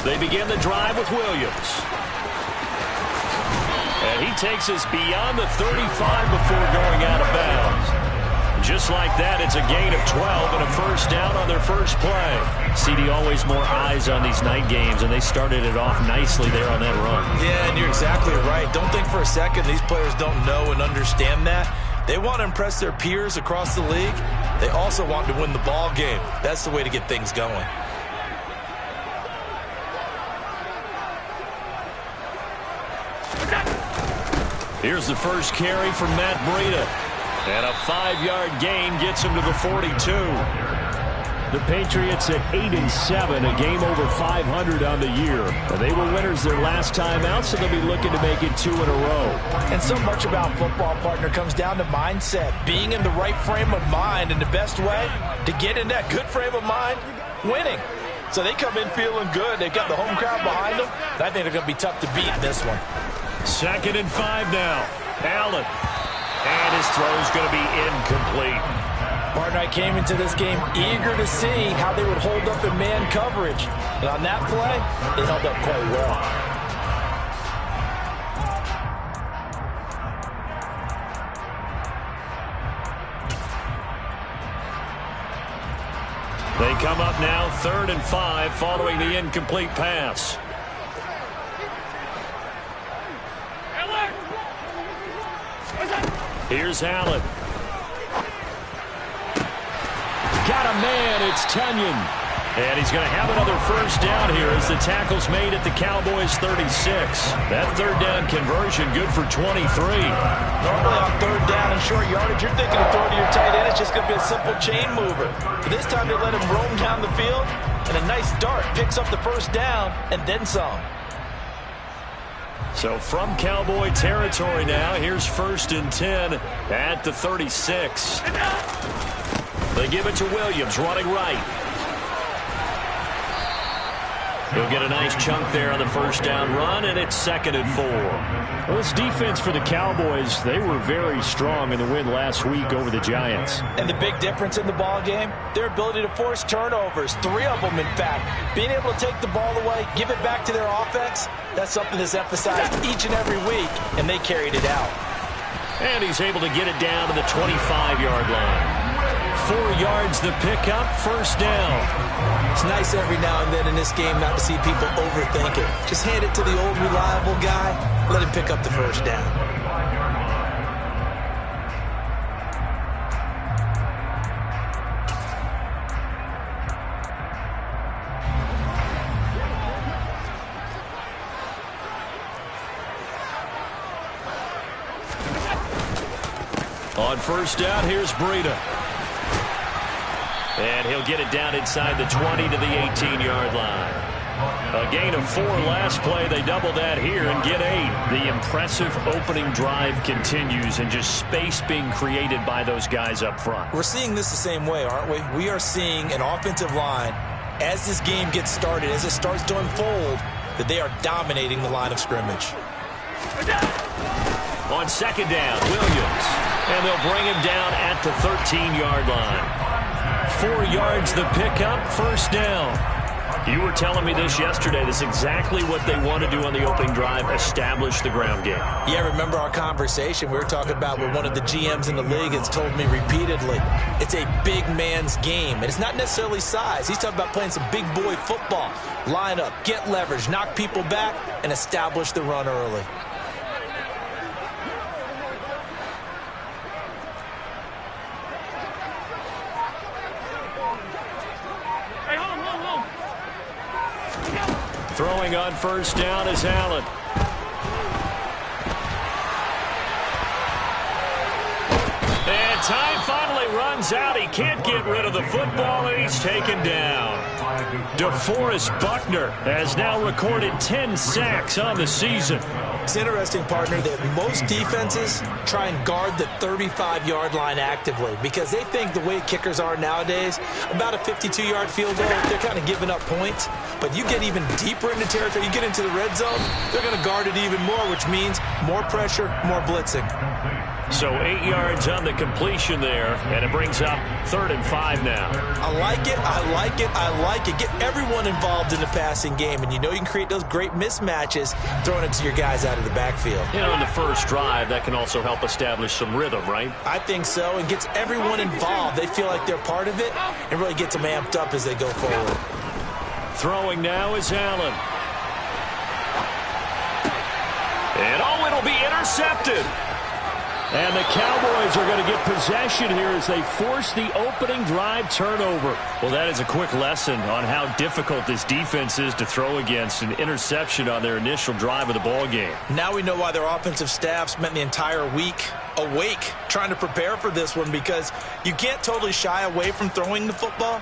They begin the drive with Williams. And he takes us beyond the 35 before going out of bounds. Just like that, it's a gain of 12 and a first down on their first play. CD, always more eyes on these night games, and they started it off nicely there on that run. Yeah, and you're exactly right. Don't think for a second these players don't know and understand that. They want to impress their peers across the league. They also want to win the ball game. That's the way to get things going. Here's the first carry from Matt Breida. And a 5-yard gain gets him to the 42. The Patriots at 8-7, a game over 500 on the year. They were winners their last time out, so they'll be looking to make it 2 in a row. And so much about football, partner, comes down to mindset. Being in the right frame of mind, and the best way to get in that good frame of mind, winning. So they come in feeling good. They've got the home crowd behind them. And I think they're going to be tough to beat in this one. 2nd and 5 now. Allen. And his throw is going to be incomplete. Partner, I came into this game eager to see how they would hold up in man coverage. And on that play, they held up quite well. They come up now 3rd and 5 following the incomplete pass. Here's Allen. Got a man, it's Tunyon. And he's going to have another first down here as the tackle's made at the Cowboys' 36. That 3rd down conversion good for 23. Normally on 3rd down and short yardage, you're thinking of throwing to your tight end. It's just going to be a simple chain mover. But this time they let him roam down the field, and a nice dart picks up the first down and then some. So from Cowboy territory now, here's 1st and 10 at the 36. They give it to Williams, running right. He'll get a nice chunk there on the first down run, and it's 2nd and 4. Well, this defense for the Cowboys, they were very strong in the win last week over the Giants. And the big difference in the ball game, their ability to force turnovers, 3 of them in fact. Being able to take the ball away, give it back to their offense, that's something that's emphasized each and every week, and they carried it out. And he's able to get it down to the 25-yard line. 4 yards the pickup, first down. It's nice every now and then in this game not to see people overthink it. Just hand it to the old reliable guy, let him pick up the first down. On first down, here's Breida. And he'll get it down inside the 20 to the 18-yard line. A gain of 4 last play. They double that here and get 8. The impressive opening drive continues, and just space being created by those guys up front. We're seeing this the same way, aren't we? We are seeing an offensive line, as this game gets started, as it starts to unfold, that they are dominating the line of scrimmage. On 2nd down, Williams. And they'll bring him down at the 13-yard line. 4 yards the pickup, first down. You were telling me this yesterday. This is exactly what they want to do on the opening drive, establish the ground game. Yeah, remember our conversation we were talking about with one of the GMs in the league has told me repeatedly, it's a big man's game. And it's not necessarily size. He's talking about playing some big boy football. Line up, get leverage, knock people back, and establish the run early. Throwing on first down is Allen. And time finally runs out. He can't get rid of the football, and he's taken down. DeForest Buckner has now recorded 10 sacks on the season. It's interesting, partner, that most defenses try and guard the 35-yard line actively because they think the way kickers are nowadays, about a 52-yard field goal, they're kind of giving up points. But you get even deeper into territory, you get into the red zone, they're going to guard it even more, which means more pressure, more blitzing. So 8 yards on the completion there, and it brings up 3rd and 5 now. I like it, I like it, I like it. Get everyone involved in the passing game, and you know you can create those great mismatches throwing it to your guys out of the backfield. You know, in the first drive, that can also help establish some rhythm, right? I think so, and gets everyone involved. They feel like they're part of it, and really gets them amped up as they go forward. Throwing now is Allen. And it'll be intercepted. And the Cowboys are going to get possession here as they force the opening drive turnover. Well, that is a quick lesson on how difficult this defense is to throw against. An interception on their initial drive of the ball game. Now we know why their offensive staff spent the entire week awake trying to prepare for this one, because you can't totally shy away from throwing the football.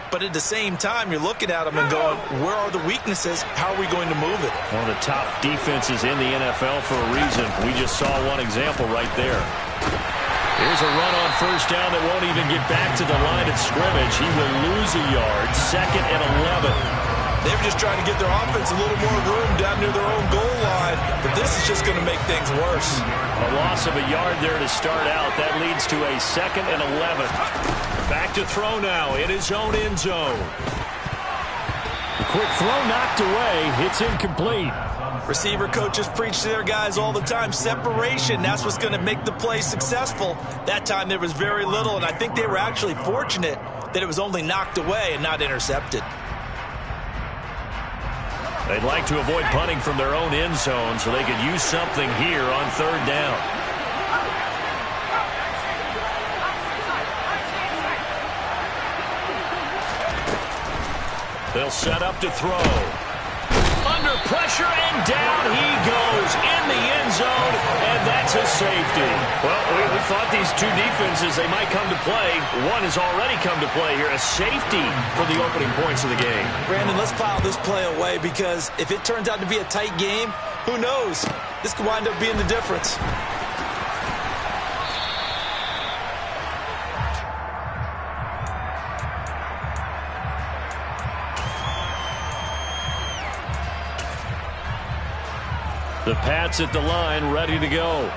But at the same time, you're looking at them and going, where are the weaknesses? How are we going to move it? One of the top defenses in the NFL for a reason. We just saw one example right there. Here's a run on first down that won't even get back to the line of scrimmage. He will lose a yard. 2nd and 11. They were just trying to get their offense a little more room down near their own goal line. But this is just going to make things worse. A loss of a yard there to start out. That leads to a 2nd and 11. Back to throw now in his own end zone. The quick throw knocked away. It's incomplete. Receiver coaches preach to their guys all the time. Separation, that's what's going to make the play successful. That time there was very little, and I think they were actually fortunate that it was only knocked away and not intercepted. They'd like to avoid punting from their own end zone so they could use something here on 3rd down. They'll set up to throw. Under pressure, and down he goes in the end zone, and that's a safety. Well, we thought these two defenses, they might come to play. One has already come to play here, a safety for the opening points of the game. Brandon, let's file this play away, because if it turns out to be a tight game, who knows? This could wind up being the difference. The Pats at the line, ready to go.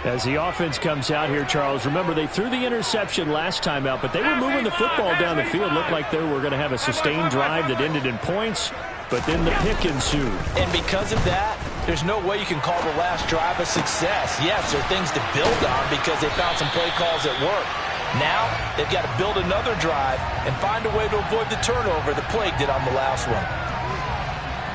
As the offense comes out here, Charles, remember they threw the interception last time out, but they were moving the football down the field. Looked like they were going to have a sustained drive that ended in points, but then the pick ensued. And because of that, there's no way you can call the last drive a success. Yes, there are things to build on because they found some play calls that work. Now, they've got to build another drive and find a way to avoid the turnover that plagued it on the last one.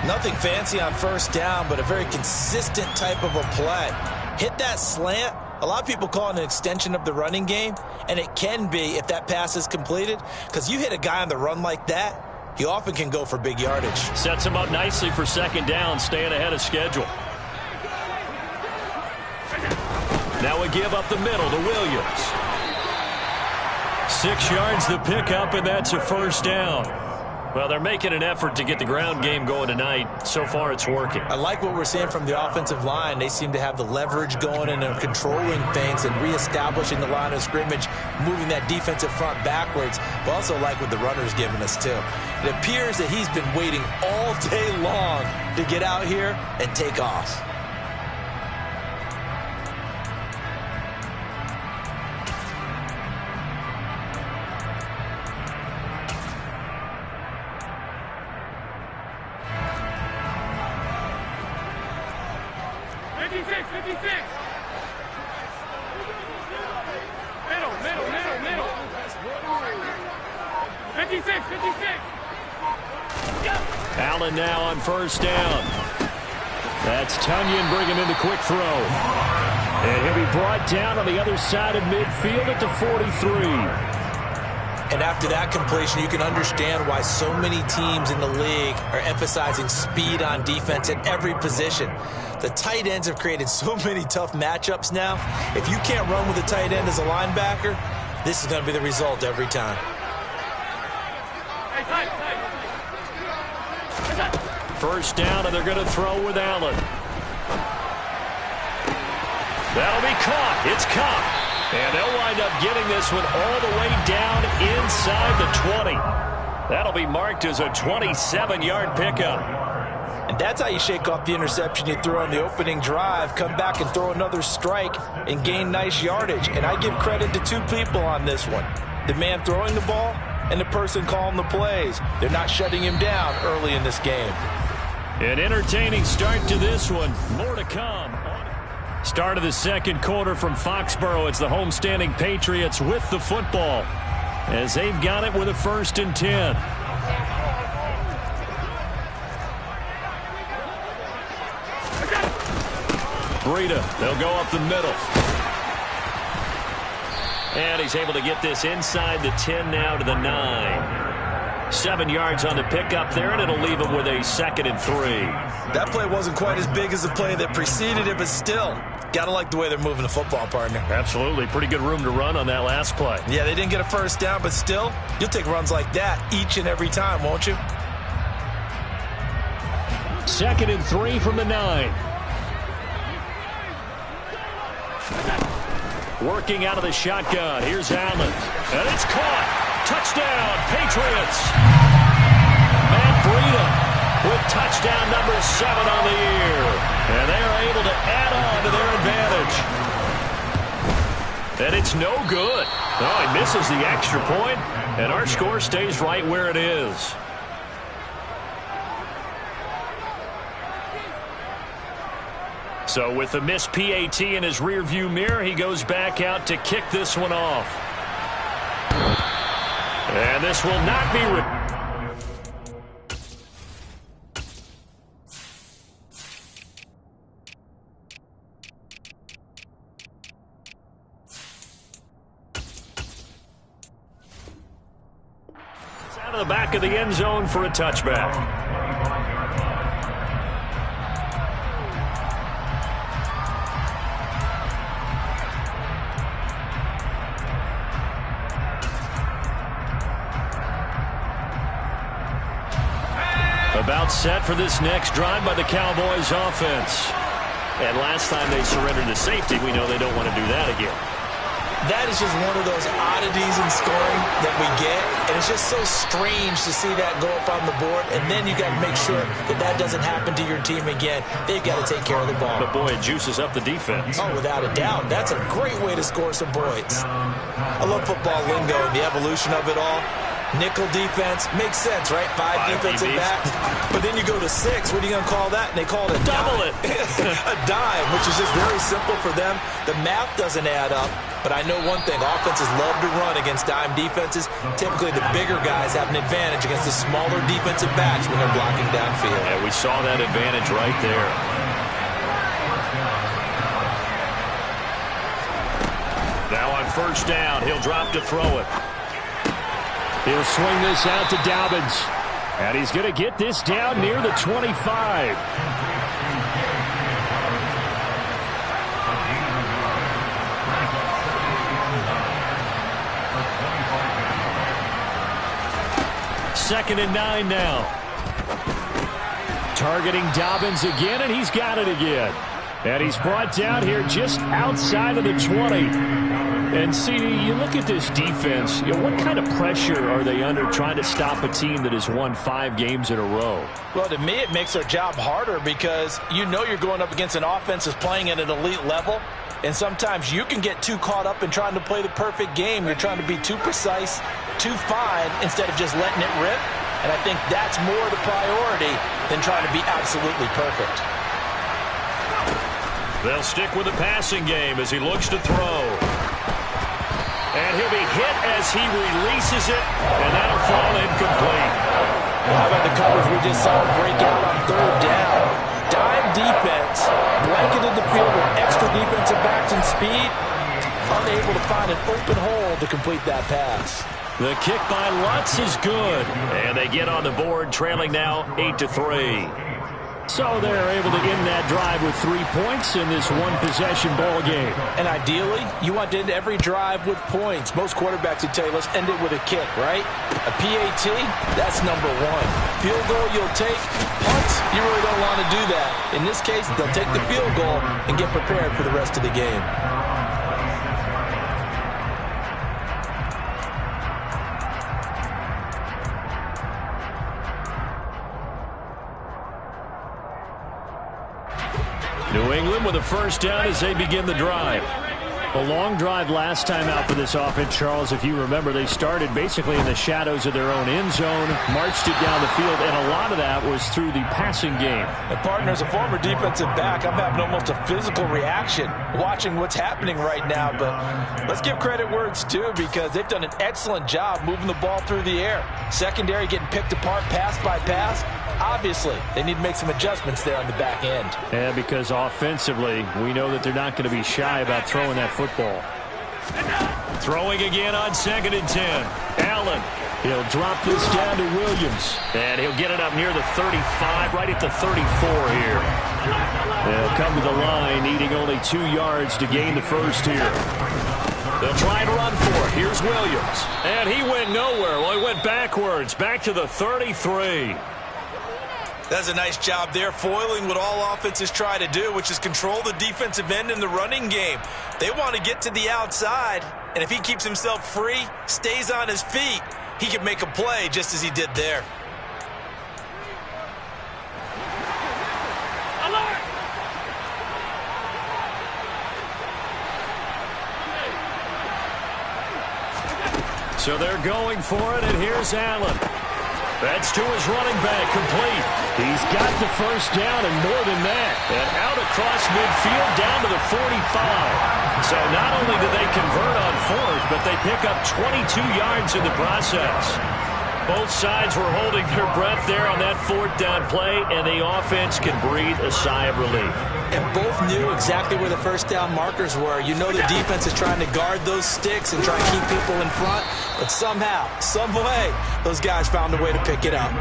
Nothing fancy on first down, but a very consistent type of a play. Hit that slant. A lot of people call it an extension of the running game, and it can be if that pass is completed, because you hit a guy on the run like that, he often can go for big yardage. Sets him up nicely for 2nd down, staying ahead of schedule. Now we give up the middle to Williams. 6 yards the pickup, and that's a 1st down. Well, they're making an effort to get the ground game going tonight. So far, it's working. I like what we're seeing from the offensive line. They seem to have the leverage going, and they're controlling things and reestablishing the line of scrimmage, moving that defensive front backwards. But also like what the runner's giving us, too. It appears that he's been waiting all day long to get out here and take off. Allen now on 1st down. That's Tunyon bringing in the quick throw. And he'll be brought down on the other side of midfield at the 43. And after that completion, you can understand why so many teams in the league are emphasizing speed on defense at every position. The tight ends have created so many tough matchups now. If you can't run with a tight end as a linebacker, this is going to be the result every time. First down, and they're going to throw with Allen. That'll be caught. It's caught. And they'll wind up getting this one all the way down inside the 20. That'll be marked as a 27-yard pickup. And that's how you shake off the interception you threw on the opening drive, come back and throw another strike and gain nice yardage. And I give credit to two people on this one. The man throwing the ball and the person calling the plays. They're not shutting him down early in this game. An entertaining start to this one. More to come. Start of the second quarter from Foxborough. It's the homestanding Patriots with the football as they've got it with a 1st and 10. Breida, they'll go up the middle. And he's able to get this inside the 10 now to the 9. 7 yards on the pickup there, and it'll leave him with a 2nd and 3. That play wasn't quite as big as the play that preceded it, but still, got to like the way they're moving the football, partner. Absolutely. Pretty good room to run on that last play. Yeah, they didn't get a first down, but still, you'll take runs like that each and every time, won't you? 2nd and 3 from the 9. Working out of the shotgun. Here's Allen. And it's caught. Touchdown, Patriots. Matt Breida with touchdown number 7 on the year. And they are able to add on to their advantage. And it's no good. Oh, he misses the extra point, and our score stays right where it is. So with the missed PAT in his rearview mirror, he goes back out to kick this one off. And this will not be It's out of the back of the end zone for a touchback. About set for this next drive by the Cowboys offense. And last time they surrendered to safety, we know they don't want to do that again. That is just one of those oddities in scoring that we get, and it's just so strange to see that go up on the board, and then you got to make sure that that doesn't happen to your team again. They've got to take care of the ball. But boy, it juices up the defense. Oh, without a doubt. That's a great way to score some points. I love football lingo and the evolution of it all. Nickel defense makes sense, right? 5 defensive backs. But then you go to 6. What are you going to call that? And they call it a double dime. A dime, which is just very simple for them. The math doesn't add up. But I know one thing. Offenses love to run against dime defenses. Typically, the bigger guys have an advantage against the smaller defensive backs when they're blocking downfield. Yeah, we saw that advantage right there. Now on 1st down, he'll drop to throw it. He'll swing this out to Dobbins. And he's going to get this down near the 25. Second and 9 now. Targeting Dobbins again, and he's got it again. And he's brought down here just outside of the 20. And, CD, you look at this defense, what kind of pressure are they under trying to stop a team that has won 5 games in a row? Well, to me, it makes their job harder because you know you're going up against an offense that's playing at an elite level. And sometimes you can get too caught up in trying to play the perfect game. You're trying to be too precise, too fine, instead of just letting it rip. And I think that's more the priority than trying to be absolutely perfect. They'll stick with the passing game as he looks to throw. And he'll be hit as he releases it, and that'll fall incomplete. Well, how about the coverage we just saw break out on 3rd down? Dime defense, blanketed the field with extra defensive backs and speed, unable to find an open hole to complete that pass. The kick by Lutz is good, and they get on the board, trailing now 8-3. So they're able to end that drive with 3 points in this one-possession ball game. And ideally, you want to end every drive with points. Most quarterbacks would tell you, let's end it with a kick, right? A PAT, that's number 1. Field goal you'll take. Punts, you really don't want to do that. In this case, they'll take the field goal and get prepared for the rest of the game. New England with a first down as they begin the drive. A long drive last time out for this offense, Charles. If you remember, they started basically in the shadows of their own end zone, marched it down the field, and a lot of that was through the passing game. And partner, as a former defensive back, I'm having almost a physical reaction watching what's happening right now. But let's give credit where it's due, because they've done an excellent job moving the ball through the air. Secondary getting picked apart pass by pass. Obviously, they need to make some adjustments there on the back end. Yeah, because offensively, we know that they're not going to be shy about throwing that football. Throwing again on 2nd and 10. Allen. He'll drop this down to Williams. And he'll get it up near the 35, right at the 34 here. They'll come to the line, needing only 2 yards to gain the first here. They'll try and run for it. Here's Williams. And he went nowhere. Well, he went backwards, back to the 33. That's a nice job there, foiling what all offenses try to do, which is control the defensive end in the running game. They want to get to the outside, and if he keeps himself free, stays on his feet, he can make a play just as he did there. So they're going for it, and here's Allen. That's to his running back, complete. He's got the first down and more than that. And out across midfield down to the 45. So not only do they convert on 4th, but they pick up 22 yards in the process. Both sides were holding their breath there on that 4th down play, and the offense can breathe a sigh of relief. And both knew exactly where the first down markers were. You know the defense is trying to guard those sticks and try and keep people in front, but somehow, some way, those guys found a way to pick it up.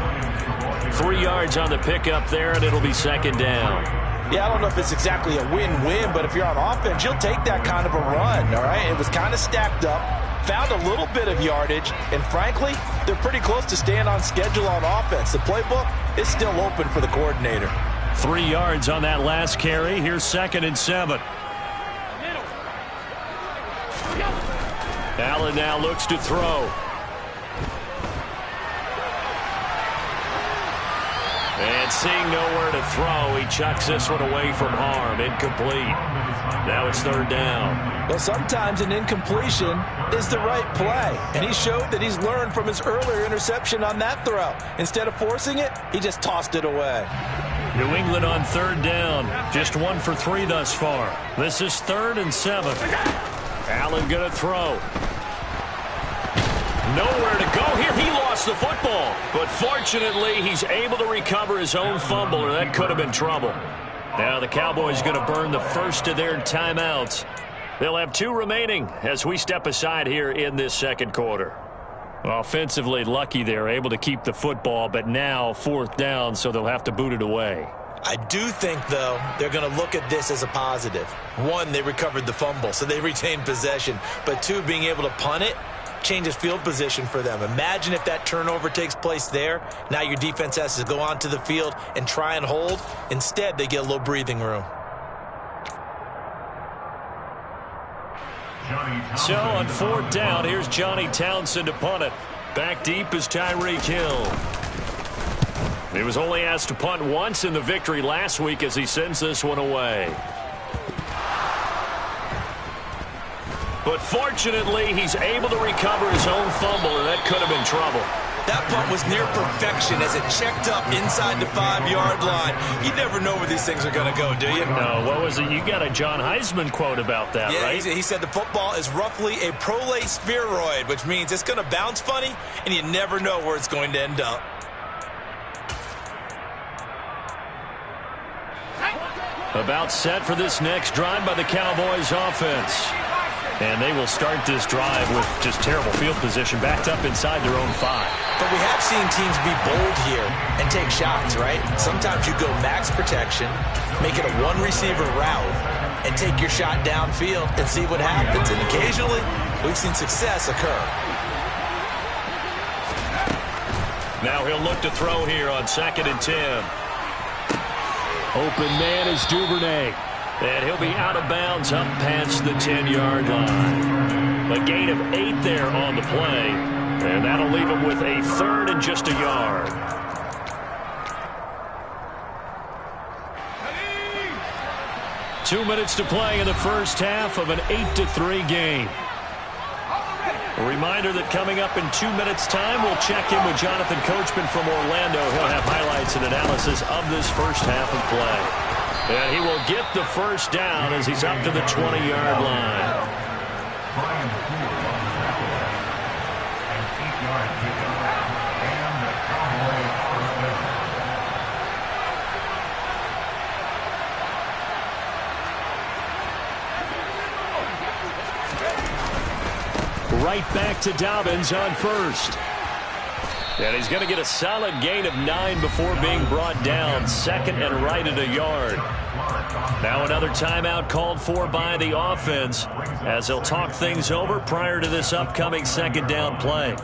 3 yards on the pickup there, and it'll be 2nd down. Yeah, I don't know if it's exactly a win-win, but if you're on offense, you'll take that kind of a run, all right? It was kind of stacked up, found a little bit of yardage, and frankly, they're pretty close to staying on schedule on offense. The playbook is still open for the coordinator. 3 yards on that last carry. Here's 2nd and 7. Allen now looks to throw. And seeing nowhere to throw, he chucks this one away from harm. Incomplete. Now it's 3rd down. Well, sometimes an incompletion is the right play. And he showed that he's learned from his earlier interception on that throw. Instead of forcing it, he just tossed it away. New England on 3rd down. Just 1 for 3 thus far. This is 3rd and 7. Allen going to throw. Nowhere to go here. He lost the football. But fortunately, he's able to recover his own fumble, or that could have been trouble. Now the Cowboys going to burn the first of their timeouts. They'll have 2 remaining as we step aside here in this 2nd quarter. Offensively lucky they're able to keep the football, but now 4th down, so they'll have to boot it away. I do think, though, they're going to look at this as a positive. 1, they recovered the fumble, so they retained possession. But 2, being able to punt it changes field position for them. Imagine if that turnover takes place there. Now your defense has to go onto the field and try and hold. Instead, they get a little breathing room. So on 4th down, here's Johnny Townsend to punt it. Back deep is Tyreek Hill. He was only asked to punt once in the victory last week as he sends this one away. But fortunately, he's able to recover his own fumble, and that could have been trouble. That punt was near perfection as it checked up inside the 5-yard line. You never know where these things are going to go, do you? No, what was it? You got a John Heisman quote about that, right? He said the football is roughly a prolate spheroid, which means it's going to bounce funny, and you never know where it's going to end up. About set for this next drive by the Cowboys offense. And they will start this drive with just terrible field position, backed up inside their own 5. But we have seen teams be bold here and take shots, right? Sometimes you go max protection, make it a 1-receiver route, and take your shot downfield and see what happens. And occasionally, we've seen success occur. Now he'll look to throw here on 2nd and 10. Open man is Duvernay. And he'll be out of bounds up past the 10-yard line. A gain of 8 there on the play. And that'll leave him with a 3rd and just a yard. 2 minutes to play in the first half of an 8-3 game. A reminder that coming up in 2 minutes' time, we'll check in with Jonathan Coachman from Orlando. He'll have highlights and analysis of this first half of play. And he will get the first down as he's up to the 20-yard line. Right back to Dobbins on first. And he's going to get a solid gain of 9 before being brought down. Second and right at a yard. Now another timeout called for by the offense as they'll talk things over prior to this upcoming second down play.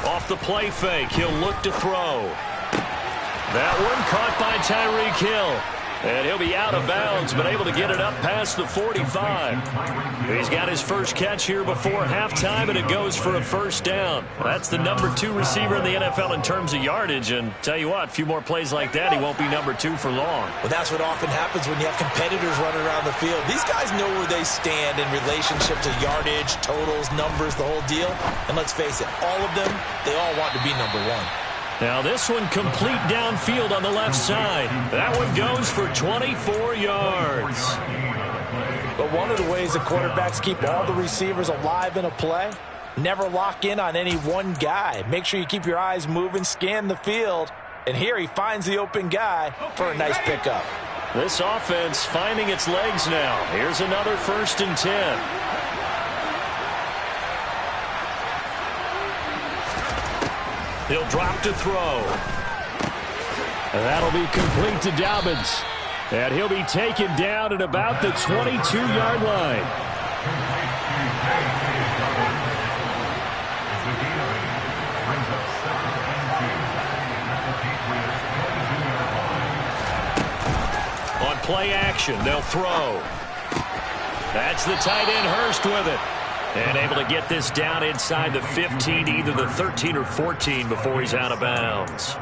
Off the play fake, he'll look to throw. That one caught by Tyreek Hill. And he'll be out of bounds, but able to get it up past the 45. He's got his first catch here before halftime, and it goes for a first down. That's the number 2 receiver in the NFL in terms of yardage. And tell you what, a few more plays like that, he won't be number 2 for long. Well, that's what often happens when you have competitors running around the field. These guys know where they stand in relationship to yardage, totals, numbers, the whole deal. And let's face it, all of them, they all want to be number 1. Now this one complete downfield on the left side. That one goes for 24 yards. But one of the ways that quarterbacks keep all the receivers alive in a play, never lock in on any one guy. Make sure you keep your eyes moving, scan the field. And here he finds the open guy for a nice pickup. This offense finding its legs now. Here's another 1st and 10. He'll drop to throw. And that'll be complete to Dobbins. And he'll be taken down at about the 22-yard line. On play action, they'll throw. That's the tight end Hurst with it. And able to get this down inside the 15, either the 13 or 14 before he's out of bounds.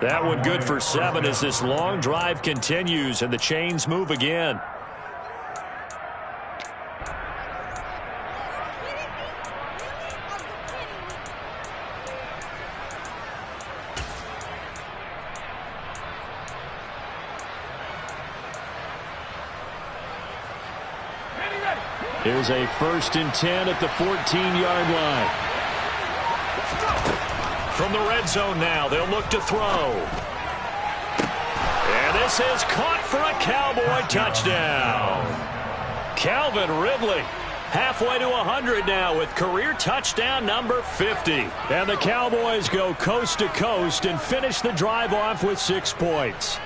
That one good for 7 as this long drive continues and the chains move again. Here's a 1st and 10 at the 14-yard line. From the red zone now, they'll look to throw. And this is caught for a Cowboy touchdown. Calvin Ridley halfway to 100 now with career touchdown number 50. And the Cowboys go coast to coast and finish the drive off with 6 points.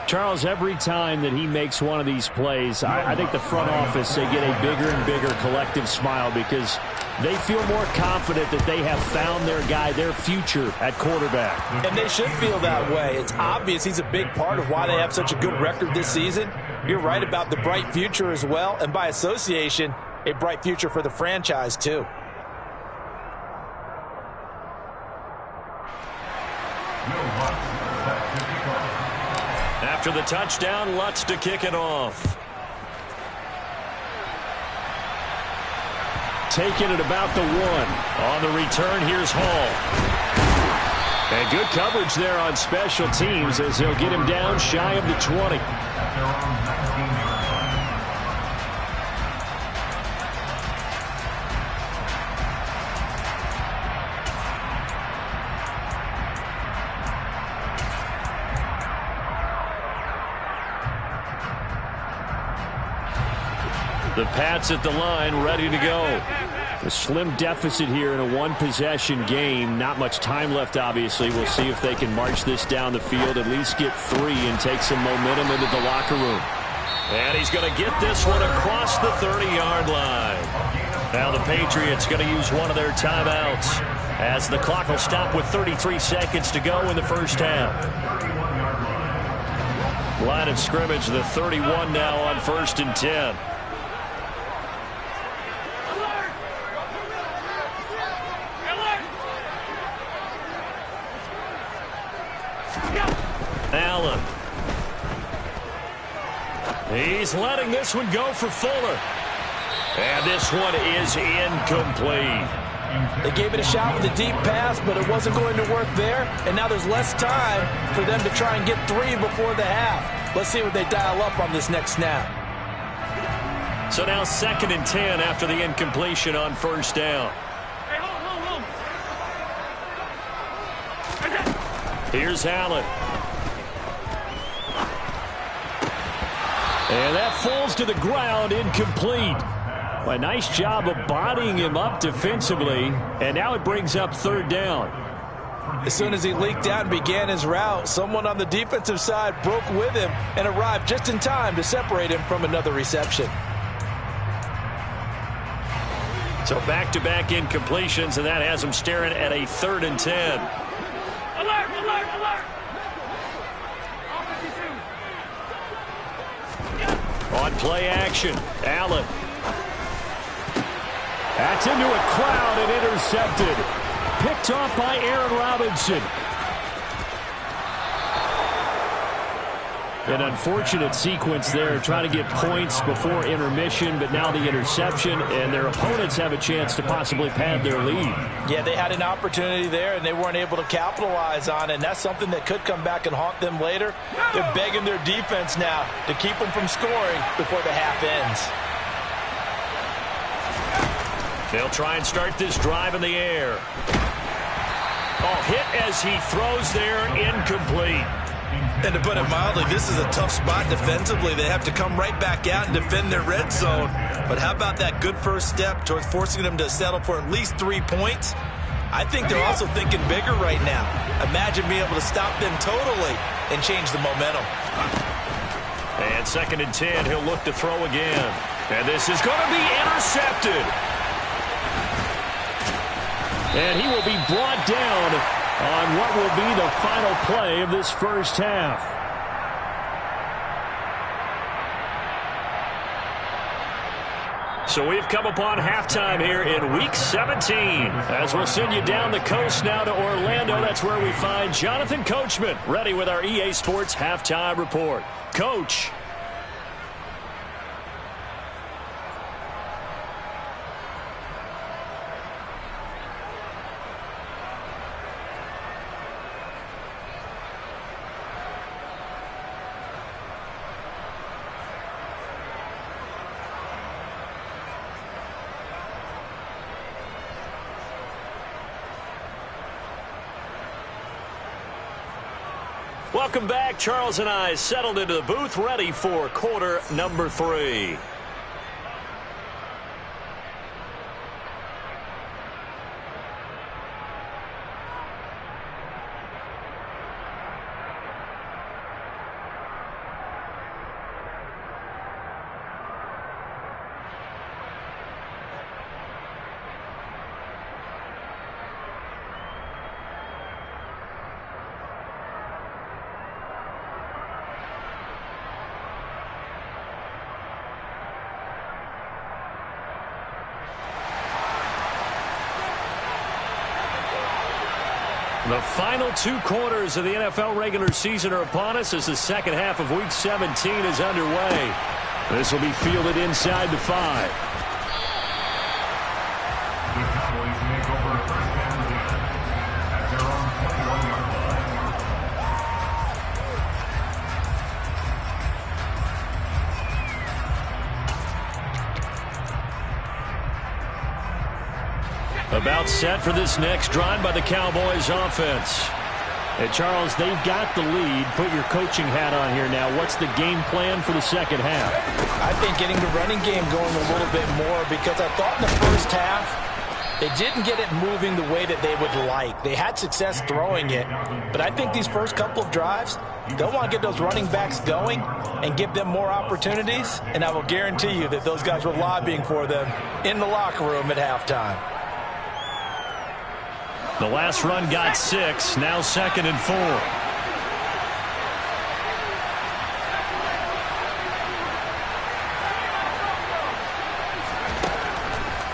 Charles, every time that he makes one of these plays, I think the front office, they get a bigger and bigger collective smile because they feel more confident that they have found their guy, their future at quarterback. And they should feel that way. It's obvious he's a big part of why they have such a good record this season. You're right about the bright future as well, and by association, a bright future for the franchise too. After the touchdown, Lutz to kick it off. Taking it about the 1. On the return, here's Hall. And good coverage there on special teams as they'll get him down shy of the 20. The Pats at the line, ready to go. A slim deficit here in a one-possession game. Not much time left, obviously. We'll see if they can march this down the field, at least get 3 and take some momentum into the locker room. And he's going to get this one across the 30-yard line. Now the Patriots going to use one of their timeouts as the clock will stop with 33 seconds to go in the first half. Line of scrimmage, the 31 now on 1st and 10. Allen. He's letting this one go for Fuller. And this one is incomplete. They gave it a shot with a deep pass, but it wasn't going to work there. And now there's less time for them to try and get 3 before the half. Let's see what they dial up on this next snap. So now 2nd and 10 after the incompletion on 1st down. Here's Allen. And that falls to the ground, incomplete. A nice job of bodying him up defensively, and now it brings up 3rd down. As soon as he leaked out and began his route, someone on the defensive side broke with him and arrived just in time to separate him from another reception. So back-to-back incompletions, and that has him staring at a 3rd and 10. Alert, alert, alert! On play action, Allen. That's into a crowd and intercepted. Picked off by Aaron Robinson. An unfortunate sequence there, trying to get points before intermission, but now the interception, and their opponents have a chance to possibly pad their lead. Yeah, they had an opportunity there, and they weren't able to capitalize on it, and that's something that could come back and haunt them later. They're begging their defense now to keep them from scoring before the half ends. They'll try and start this drive in the air. Oh, hit as he throws there, incomplete. And to put it mildly, this is a tough spot defensively. They have to come right back out and defend their red zone. But how about that good first step towards forcing them to settle for at least 3 points? I think they're also thinking bigger right now. Imagine being able to stop them totally and change the momentum. And 2nd and 10, he'll look to throw again. And this is going to be intercepted. And he will be brought down on what will be the final play of this first half. So we've come upon halftime here in Week 17. As we'll send you down the coast now to Orlando, that's where we find Jonathan Coachman, ready with our EA Sports Halftime Report. Coach. Welcome back. Charles and I settled into the booth, ready for quarter number 3. The final 2 quarters of the NFL regular season are upon us as the second half of Week 17 is underway. This will be fielded inside the 5. About set for this next drive by the Cowboys offense. And Charles, they've got the lead. Put your coaching hat on here now. What's the game plan for the second half? I think getting the running game going a little bit more, because I thought in the first half they didn't get it moving the way that they would like. They had success throwing it, but I think these first couple of drives, they'll want to get those running backs going and give them more opportunities, and I will guarantee you that those guys were lobbying for them in the locker room at halftime. The last run got 6, now 2nd and 4.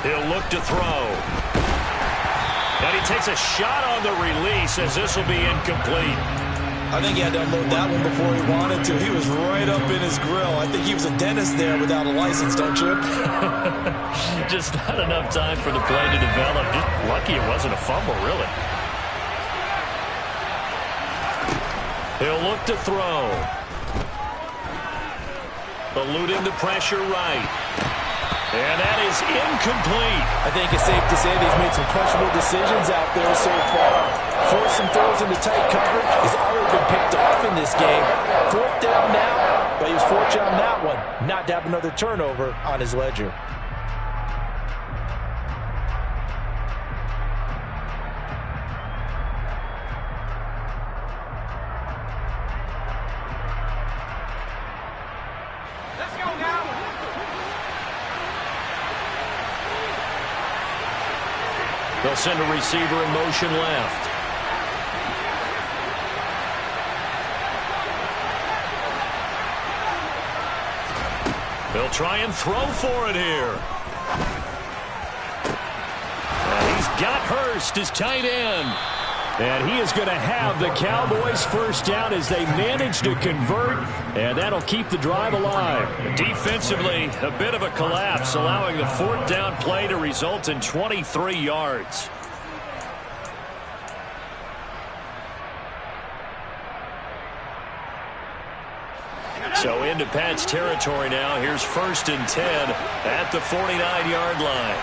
He'll look to throw. And he takes a shot on the release as this will be incomplete. I think he had to unload that one before he wanted to. He was right up in his grill. I think he was a dentist there without a license, don't you? Just not enough time for the play to develop. Just lucky it wasn't a fumble, really. He'll look to throw. Eluding the pressure right. And that is incomplete. I think it's safe to say they've made some questionable decisions out there so far. Forced some throws into tight coverage. He's already been picked off in this game. 4th down now, but he was fortunate on that one not to have another turnover on his ledger. They'll send a receiver in motion left. They'll try and throw for it here. And he's got Hurst, his tight end. And he is going to have the Cowboys first down as they manage to convert, and that'll keep the drive alive. Defensively, a bit of a collapse, allowing the 4th down play to result in 23 yards. So into Pat's territory now. Here's 1st and 10 at the 49-yard line.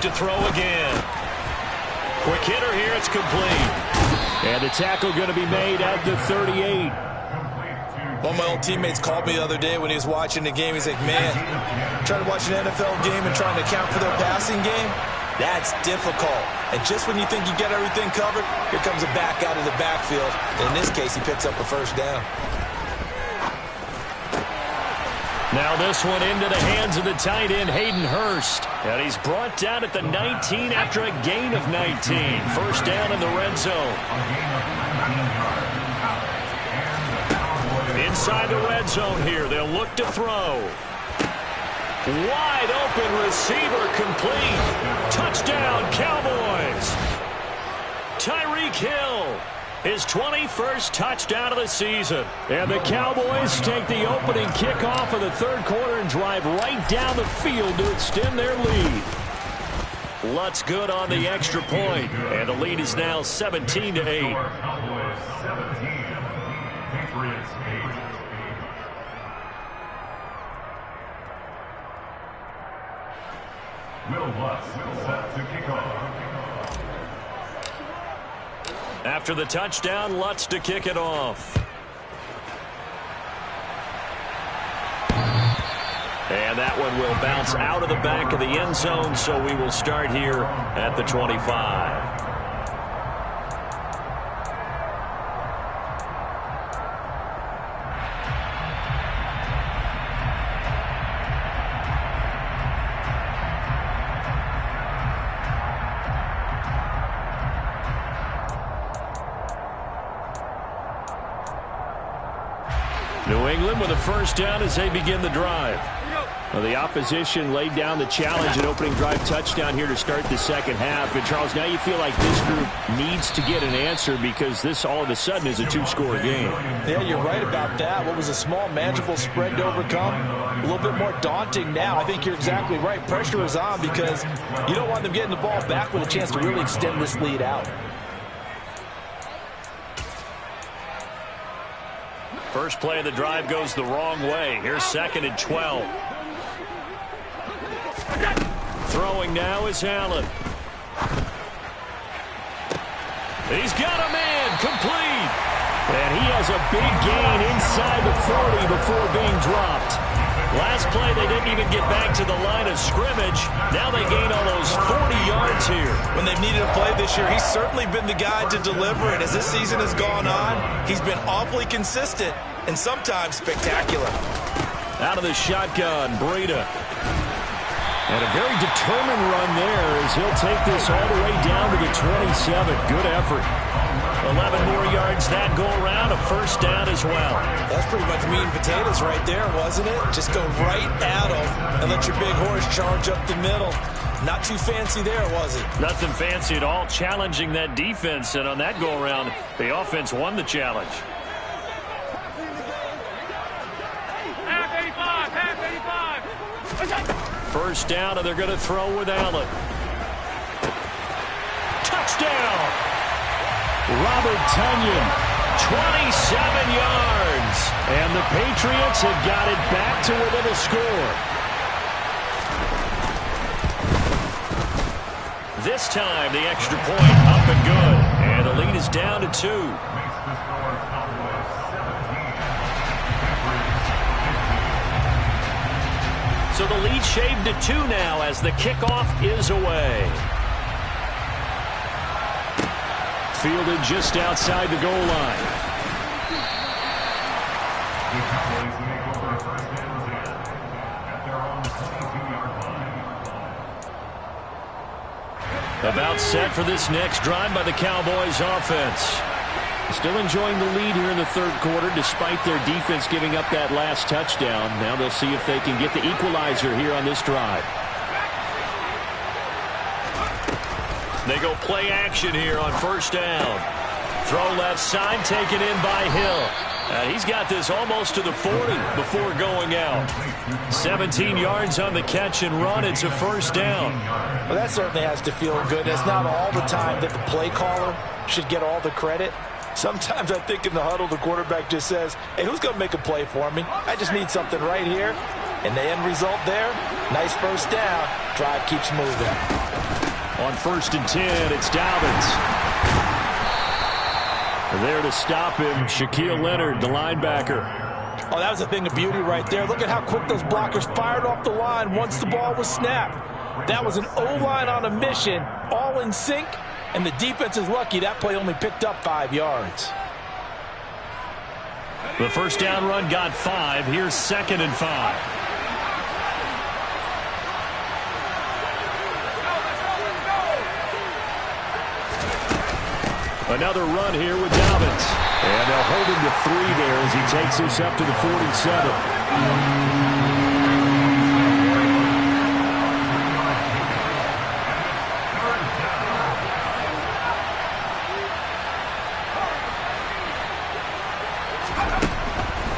To throw again. Quick hitter here. It's complete. And the tackle going to be made at the 38. One of my old teammates called me the other day when he was watching the game. He's like, man, trying to watch an NFL game and trying to account for their passing game, that's difficult. And just when you think you get everything covered, here comes a back out of the backfield. In this case, he picks up a 1st down. Now this one into the hands of the tight end, Hayden Hurst. And he's brought down at the 19 after a gain of 19. 1st down in the red zone. Inside the red zone here, they'll look to throw. Wide open receiver complete. Touchdown, Cowboys. Tyreek Hill. His 21st touchdown of the season. And the Cowboys take the opening kickoff of the 3rd quarter and drive right down the field to extend their lead. Lutz good on the extra point, and the lead is now 17-8. Will Lutz set to kick off. After the touchdown, Lutz to kick it off. And that one will bounce out of the back of the end zone, so we will start here at the 25. New England with a 1st down as they begin the drive. Well, the opposition laid down the challenge and opening drive touchdown here to start the 2nd half. And, Charles, now you feel like this group needs to get an answer because this all of a sudden is a 2-score game. Yeah, you're right about that. What was a small, manageable spread to overcome, a little bit more daunting now. I think you're exactly right. Pressure is on because you don't want them getting the ball back with a chance to really extend this lead out. First play of the drive goes the wrong way. Here's 2nd and 12. Throwing now is Allen. He's got a man complete. And he has a big gain inside the 40 before being dropped. Last play, they didn't even get back to the line of scrimmage. Now they gain almost 40 yards here. When they've needed a play this year, he's certainly been the guy to deliver it. As this season has gone on, he's been awfully consistent and sometimes spectacular. Out of the shotgun, Breida. And a very determined run there as he'll take this all the way down to the 27. Good effort. 11 more yards that go around, a first down as well. That's pretty much meat and potatoes right there, wasn't it? Just go right at them and let your big horse charge up the middle. Not too fancy there, was it? Nothing fancy at all, challenging that defense, and on that go-around, the offense won the challenge. Half 85. First down, and they're going to throw with Allen. Touchdown! Robert Tonyan, 27 yards. and the Patriots have got it back to within a score. This time, the extra point up and good, and the lead is down to 2. So the lead shaved to 2 now as the kickoff is away. Fielded just outside the goal line. About set for this next drive by the Cowboys offense. Still enjoying the lead here in the third quarter despite their defense giving up that last touchdown. Now they'll see if they can get the equalizer here on this drive. They go play action here on first down. Throw left side, taken in by Hill. He's got this almost to the 40 before going out. 17 yards on the catch and run. It's a first down. Well, that certainly has to feel good. It's not all the time that the play caller should get all the credit. Sometimes I think in the huddle, the quarterback just says, hey, who's going to make a play for me? I just need something right here. And the end result there, nice first down. Drive keeps moving. On 1st and 10, it's Dobbins. There to stop him, Shaquille Leonard, the linebacker. Oh, that was a thing of beauty right there. Look at how quick those blockers fired off the line once the ball was snapped. That was an O-line on a mission, all in sync, and the defense is lucky that play only picked up 5 yards. The first down run got 5. Here's 2nd and 5. Another run here with Dobbins. And they'll hold him to 3 there as he takes this up to the 47.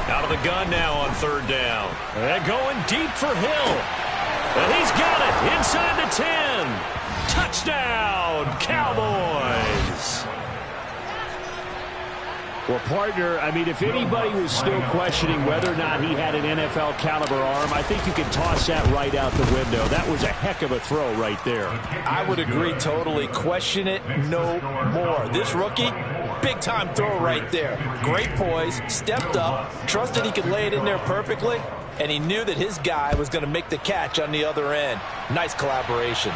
Out of the gun now on 3rd down. And going deep for Hill. And he's got it inside the 10. Touchdown, Cowboys. Well, partner, I mean, if anybody was still questioning whether or not he had an NFL caliber arm, I think you can toss that right out the window. That was a heck of a throw right there. I would agree totally. Question it no more. This rookie, big-time throw right there. Great poise, stepped up, trusted he could lay it in there perfectly, and he knew that his guy was going to make the catch on the other end. Nice collaboration.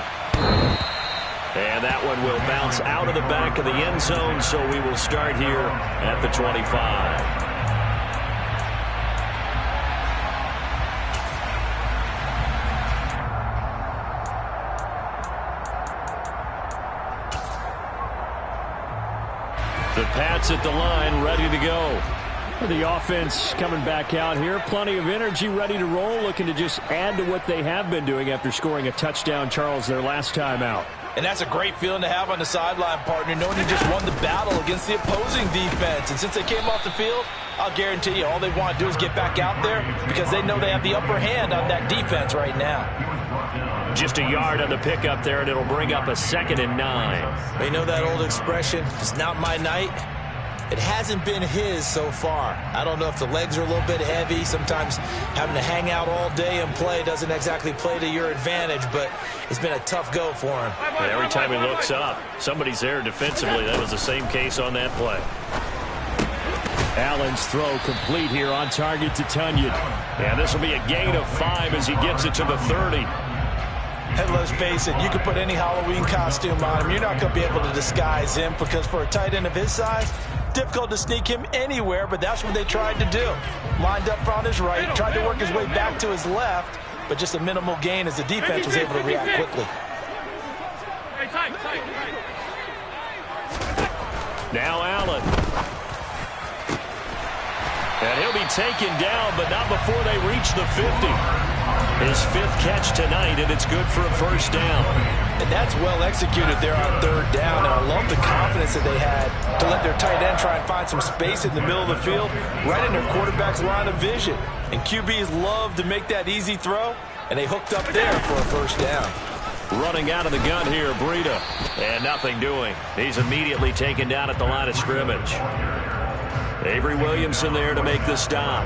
And that one will bounce out of the back of the end zone, so we will start here at the 25. The Pats at the line, ready to go. The offense coming back out here. Plenty of energy, ready to roll, looking to just add to what they have been doing after scoring a touchdown, Charles, their last time out. And that's a great feeling to have on the sideline, partner, knowing you just won the battle against the opposing defense. And since they came off the field, I'll guarantee you all they want to do is get back out there because they know they have the upper hand on that defense right now. Just a yard on the pickup there, and it'll bring up a 2nd and 9. You know that old expression, it's not my night? It hasn't been his so far. I don't know if the legs are a little bit heavy. Sometimes having to hang out all day and play doesn't exactly play to your advantage, but it's been a tough go for him. And every time he looks up, somebody's there defensively. That was the same case on that play. Allen's throw complete here on target to Tonyan. And this will be a gain of 5 as he gets it to the 30. And let's face it, you could put any Halloween costume on him. You're not going to be able to disguise him because for a tight end of his size, difficult to sneak him anywhere, but that's what they tried to do. Lined up on his right, tried to work his way back to his left, but just a minimal gain as the defense was able to react quickly. Now Allen. And he'll be taken down, but not before they reach the 50. His 5th catch tonight, and it's good for a first down. And that's well executed there on 3rd down. And I love the confidence that they had to let their tight end try and find some space in the middle of the field, right in their quarterback's line of vision. And QBs love to make that easy throw, and they hooked up there for a first down. Running out of the gun here, Breida. And nothing doing. He's immediately taken down at the line of scrimmage. Avery Williamson there to make the stop.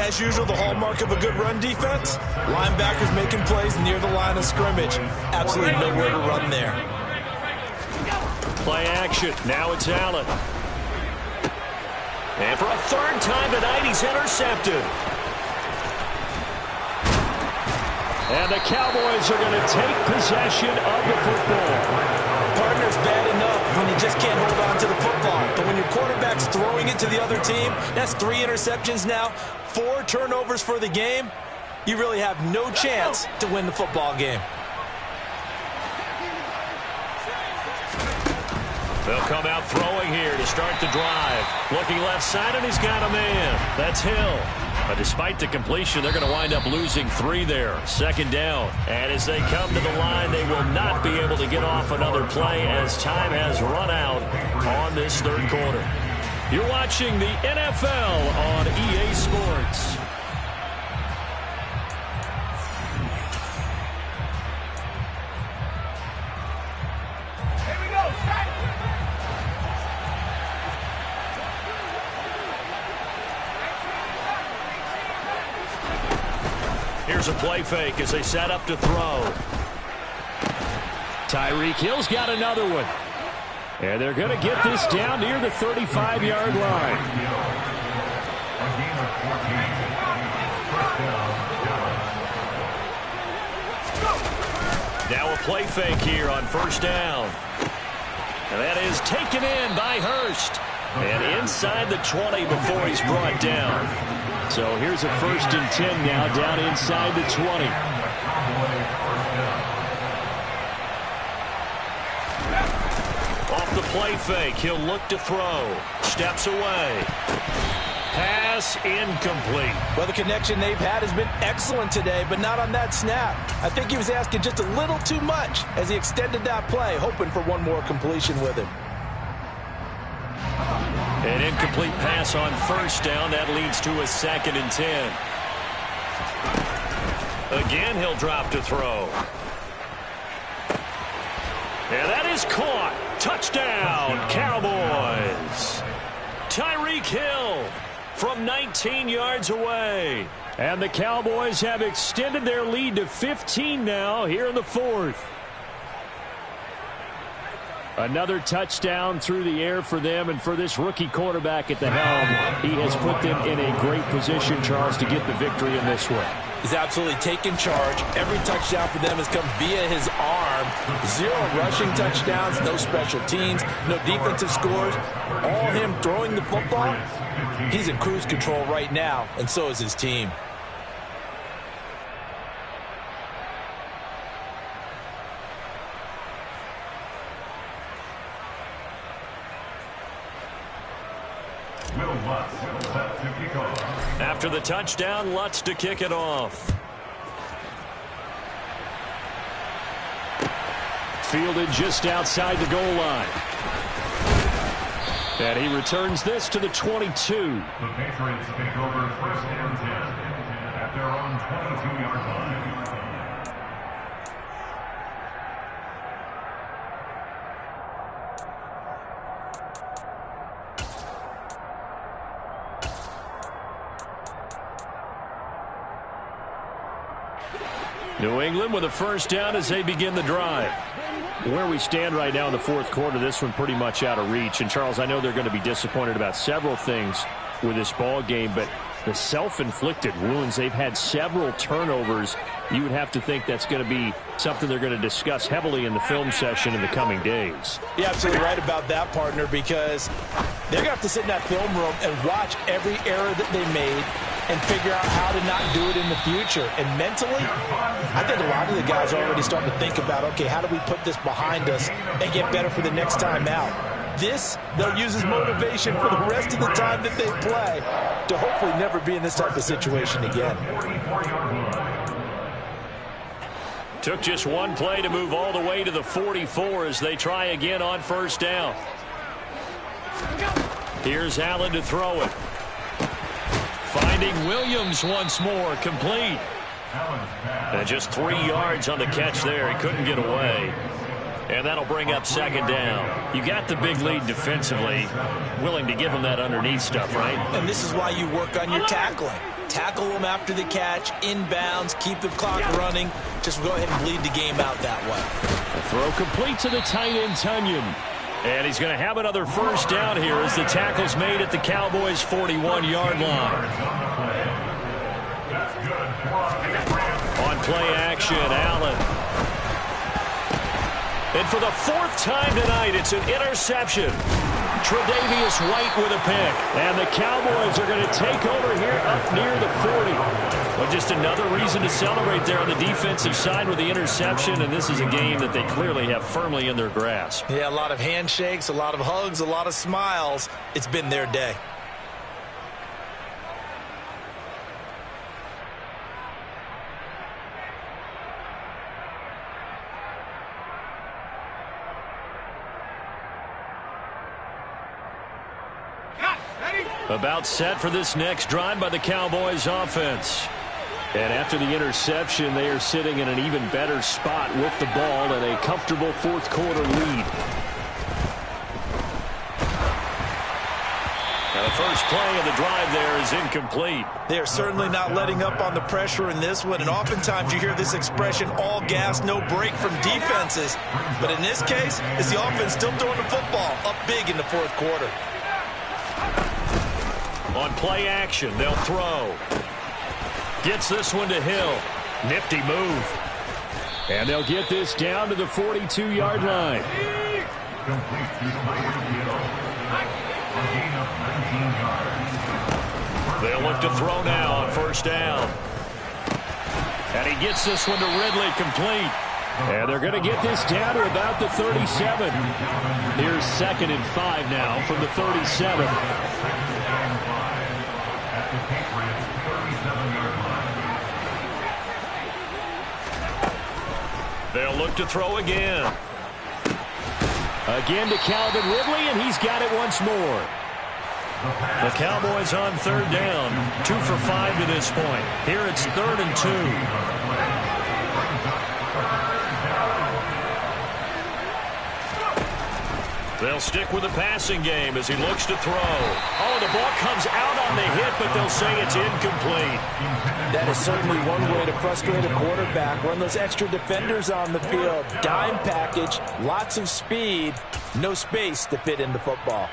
As usual, the hallmark of a good run defense, linebackers making plays near the line of scrimmage. Absolutely nowhere to run there. Play action. Now it's Allen. And for a 3rd time tonight, he's intercepted. And the Cowboys are going to take possession of the football. Partner's bad enough when you just can't hold on to the football. But when your quarterback's throwing it to the other team, that's 3 interceptions now, 4 turnovers for the game. You really have no chance to win the football game. They'll come out throwing here to start the drive. Looking left side, and he's got a man. That's Hill. But despite the completion, they're going to wind up losing 3 there. 2nd down. And as they come to the line, they will not be able to get off another play as time has run out on this 3rd quarter. You're watching the NFL on EA Sports. Here's a play fake as they set up to throw. Tyreek Hill's got another one. And they're going to get this down near the 35-yard line. Now a play fake here on 1st down. And that is taken in by Hurst. And inside the 20 before he's brought down. So here's a 1st and 10 now, down inside the 20. Off the play fake, he'll look to throw. Steps away. Pass incomplete. Well, the connection they've had has been excellent today, but not on that snap. I think he was asking just a little too much as he extended that play, hoping for one more completion with him. An incomplete pass on 1st down. That leads to a 2nd and 10. Again, he'll drop to throw. And that is caught. Touchdown, Cowboys. Tyreek Hill from 19 yards away. And the Cowboys have extended their lead to 15 now here in the 4th. Another touchdown through the air for them, and for this rookie quarterback at the helm, he has put them in a great position, Charles, to get the victory in this one. He's absolutely taken charge. Every touchdown for them has come via his arm. 0 rushing touchdowns, no special teams, no defensive scores. All him throwing the football. He's in cruise control right now, and so is his team. After the touchdown, Lutz to kick it off. Fielded just outside the goal line. And he returns this to the 22. The Patriots take over 1st and 10 at their own 22-yard line. New England with a 1st down as they begin the drive. Where we stand right now in the 4th quarter, this one pretty much out of reach. And, Charles, I know they're going to be disappointed about several things with this ball game, but the self-inflicted wounds, they've had several turnovers. You would have to think that's going to be something they're going to discuss heavily in the film session in the coming days. You're absolutely right about that, partner, because they're going to have to sit in that film room and watch every error that they made, and figure out how to not do it in the future. And mentally, I think a lot of the guys are already starting to think about, okay, how do we put this behind us and get better for the next time out? This, they'll use as motivation for the rest of the time that they play to hopefully never be in this type of situation again. Took just one play to move all the way to the 44 as they try again on first down. Here's Allen to throw it. Finding Williams once more, complete. And just 3 yards on the catch there. He couldn't get away. And that'll bring up second down. You got the big lead defensively. Willing to give them that underneath stuff, right? And this is why you work on your tackling. Tackle them after the catch, inbounds, keep the clock running. Just go ahead and bleed the game out that way. The throw complete to the tight end, Tunyon. And he's going to have another first down here as the tackle's made at the Cowboys' 41-yard line. On play action, Allen. And for the 4th time tonight, it's an interception. Tre'Davious White with a pick. And the Cowboys are going to take over here up near the 40. Well, just another reason to celebrate there on the defensive side with the interception. And this is a game that they clearly have firmly in their grasp. Yeah, a lot of handshakes, a lot of hugs, a lot of smiles. It's been their day. About set for this next drive by the Cowboys offense. And after the interception, they are sitting in an even better spot with the ball and a comfortable 4th quarter lead. Now the first play of the drive there is incomplete. They're certainly not letting up on the pressure in this one, and oftentimes you hear this expression, all gas, no break from defenses. But in this case, it's the offense still throwing the football up big in the 4th quarter. On play action, they'll throw. Gets this one to Hill. Nifty move. And they'll get this down to the 42-yard line. They'll look to throw now on first down. And he gets this one to Ridley, complete. And they're going to get this down to about the 37. Here's 2nd and 5 now from the 37. They'll look to throw again. Again to Calvin Ridley, and he's got it once more. The Cowboys on 3rd down. 2 for 5 to this point. Here it's 3rd and 2. They'll stick with the passing game as he looks to throw. Oh, the ball comes out on the hit, but they'll say it's incomplete. That is certainly one way to frustrate a quarterback. Run those extra defenders on the field. Dime package, lots of speed, no space to fit in the football.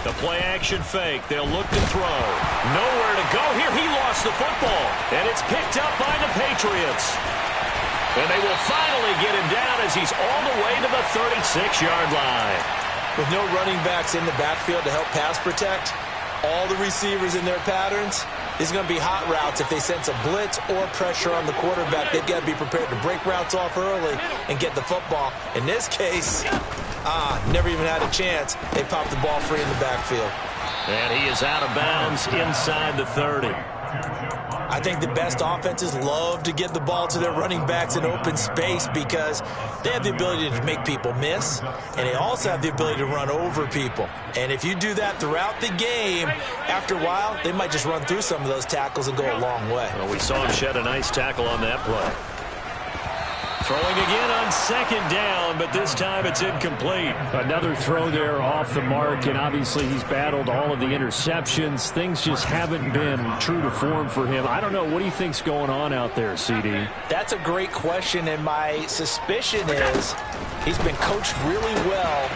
The play-action fake. They'll look to throw. Nowhere to go here. He lost the football. And it's picked up by the Patriots. And they will finally get him down as he's all the way to the 36-yard line. With no running backs in the backfield to help pass protect, all the receivers in their patterns, it's going to be hot routes. If they sense a blitz or pressure on the quarterback, they've got to be prepared to break routes off early and get the football. In this case, never even had a chance. They popped the ball free in the backfield. And he is out of bounds inside the 30. I think the best offenses love to get the ball to their running backs in open space because they have the ability to make people miss, and they also have the ability to run over people. And if you do that throughout the game, after a while, they might just run through some of those tackles and go a long way. Well, we saw him shed a nice tackle on that play. Throwing again on 2nd down, but this time it's incomplete. Another throw there off the mark, and obviously he's battled all of the interceptions. Things just haven't been true to form for him. I don't know. What do you think's going on out there, CD? That's a great question, and my suspicion is he's been coached really well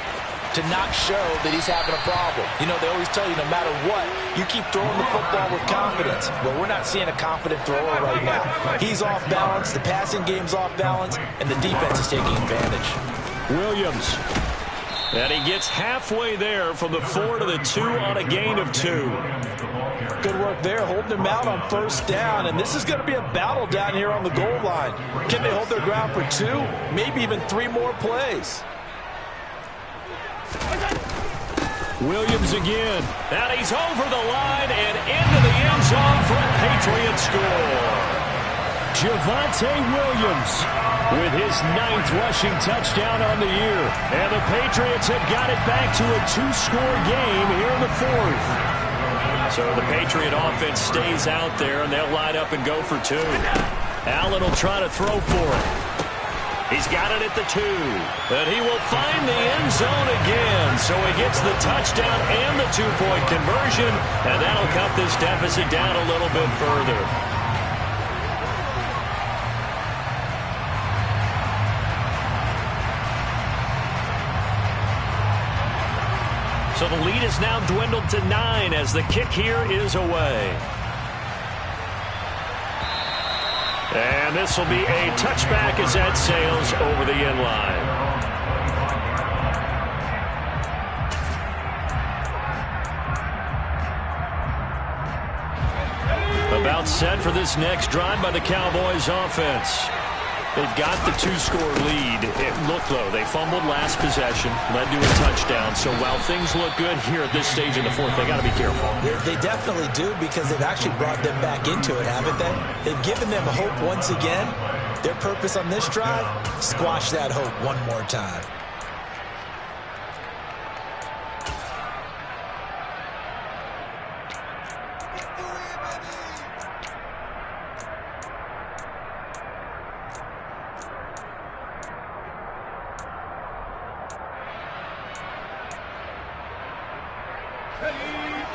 to to not show that he's having a problem. You know, they always tell you no matter what, you keep throwing the football with confidence. Well, we're not seeing a confident thrower right now. He's off balance, the passing game's off balance, and the defense is taking advantage. Williams. And he gets halfway there from the 4 to the 2 on a gain of 2. Good work there, holding him out on first down, and this is going to be a battle down here on the goal line. Can they hold their ground for 2, maybe even 3 more plays? Williams again. And he's over the line and into the end zone for a Patriot score. Javonte Williams with his 9th rushing touchdown on the year. And the Patriots have got it back to a 2-score game here in the 4th. So the Patriot offense stays out there, and they'll line up and go for 2. Allen will try to throw for it. He's got it at the 2. And he will find the end zone again. So he gets the touchdown and the 2-point conversion, and that'll cut this deficit down a little bit further. So the lead is now dwindled to 9 as the kick here is away. And this will be a touchback as that sails over the end line. About set for this next drive by the Cowboys offense. They've got the 2-score lead. It looked low. They fumbled last possession, led to a touchdown. So while things look good here at this stage in the 4th, they got to be careful. They definitely do, because they've actually brought them back into it, haven't they? They've given them hope once again. Their purpose on this drive, squash that hope one more time.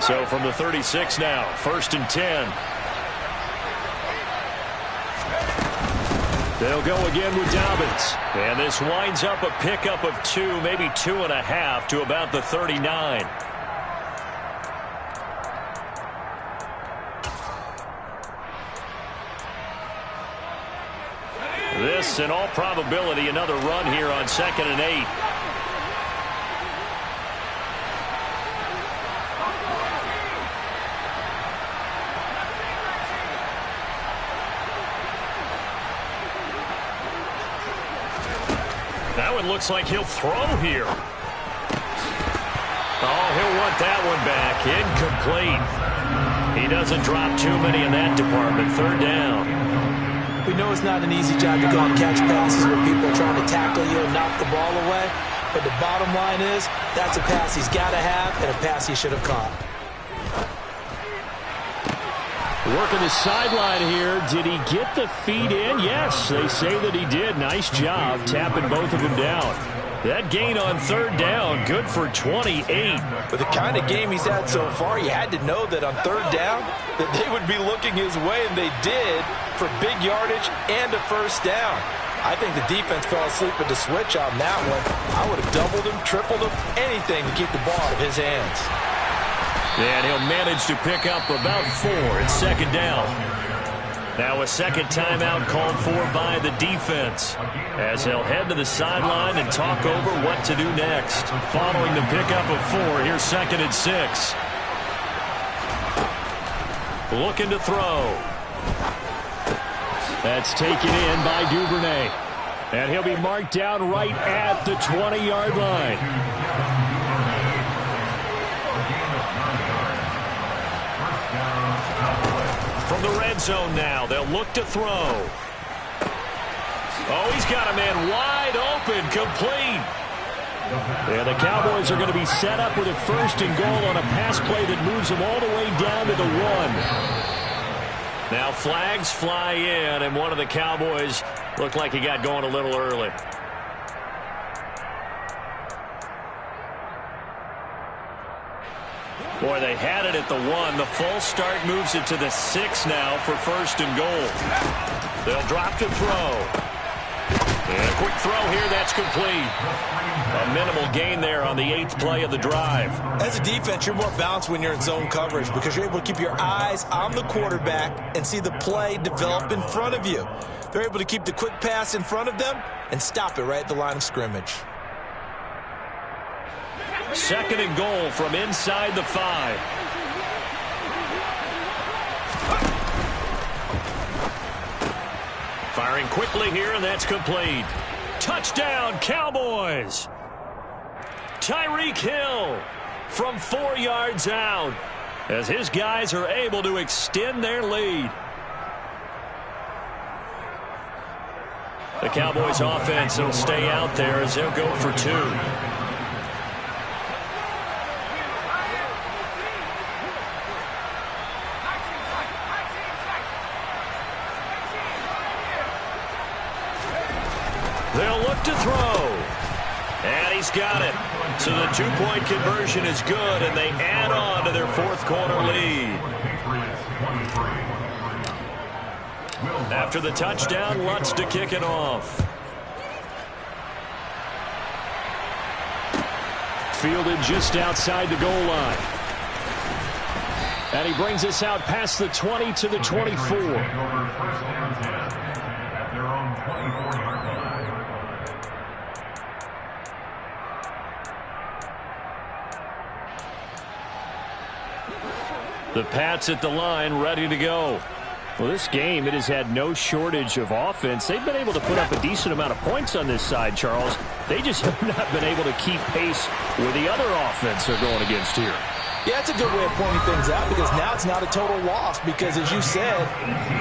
So from the 36 now, 1st and 10. They'll go again with Dobbins. And this winds up a pickup of 2, maybe 2.5 to about the 39. This, in all probability, another run here on 2nd and 8. Now it looks like he'll throw here. Oh, he'll want that one back. Incomplete. He doesn't drop too many in that department. 3rd down. We know it's not an easy job to go and catch passes where people are trying to tackle you and knock the ball away. But the bottom line is, that's a pass he's got to have and a pass he should have caught. Working the sideline here. Did he get the feet in? Yes, they say that he did. Nice job tapping both of them down. That gain on 3rd down, good for 28. With the kind of game he's had so far, you had to know that on 3rd down that they would be looking his way, and they did, for big yardage and a 1st down. I think the defense fell asleep at the switch on that one. I would have doubled him, tripled him, anything to keep the ball out of his hands. And he'll manage to pick up about 4 at 2nd down. Now a second timeout called for by the defense as they'll head to the sideline and talk over what to do next. Following the pickup of 4, here's 2nd and 6. Looking to throw. That's taken in by Duvernay. And he'll be marked down right at the 20-yard line. From the red zone now, they'll look to throw. Oh, he's got a man wide open, complete. And the Cowboys are going to be set up with a 1st and goal on a pass play that moves them all the way down to the 1. Now flags fly in, and one of the Cowboys looked like he got going a little early. Boy, they had it at the 1. The false start moves it to the 6 now for 1st and goal. They'll drop to throw. And a quick throw here, that's complete. A minimal gain there on the 8th play of the drive. As a defense, you're more balanced when you're in zone coverage because you're able to keep your eyes on the quarterback and see the play develop in front of you. They're able to keep the quick pass in front of them and stop it right at the line of scrimmage. 2nd and goal from inside the 5. Firing quickly here, and that's complete. Touchdown, Cowboys! Tyreek Hill from 4 yards out as his guys are able to extend their lead. The Cowboys offense will stay out there as they'll go for 2. They'll look to throw. And he's got it. So the 2-point conversion is good, and they add on to their 4th quarter lead. After the touchdown, Lutz to kick it off. Fielded just outside the goal line. And he brings us out past the 20 to the 24. The Pats at the line, ready to go. Well, this game, it has had no shortage of offense. They've been able to put up a decent amount of points on this side, Charles. They just have not been able to keep pace with the other offense they're going against here. Yeah, that's a good way of pointing things out because now it's not a total loss because, as you said,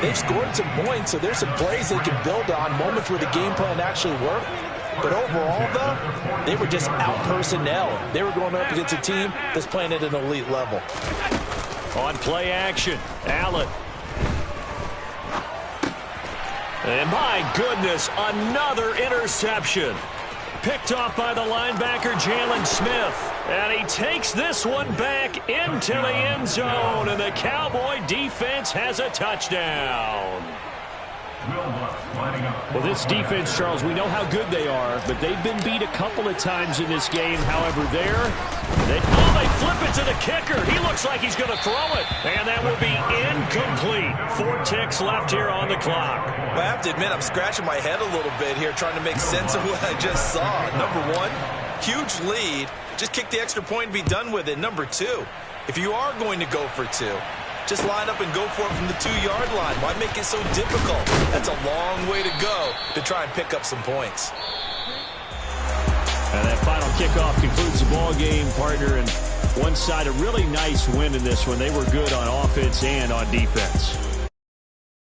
they've scored some points, so there's some plays they can build on, moments where the game plan actually worked. But overall, though, they were just out-personnel. They were going up against a team that's playing at an elite level. On play action, Allen. And my goodness, another interception. Picked off by the linebacker, Jalen Smith. And he takes this one back into the end zone. And the Cowboy defense has a touchdown. Well, this defense, Charles, we know how good they are, but they've been beat a couple of times in this game. However, they flip it to the kicker. He looks like he's going to throw it, and that will be incomplete. 4 ticks left here on the clock. Well, I have to admit, I'm scratching my head a little bit here trying to make sense of what I just saw. Number 1, huge lead. Just kick the extra point and be done with it. Number 2, if you are going to go for 2, just line up and go for it from the 2-yard line. Why make it so difficult? That's a long way to go to try and pick up some points. And that final kickoff concludes the ball game, partner. And one side, a really nice win in this one. They were good on offense and on defense.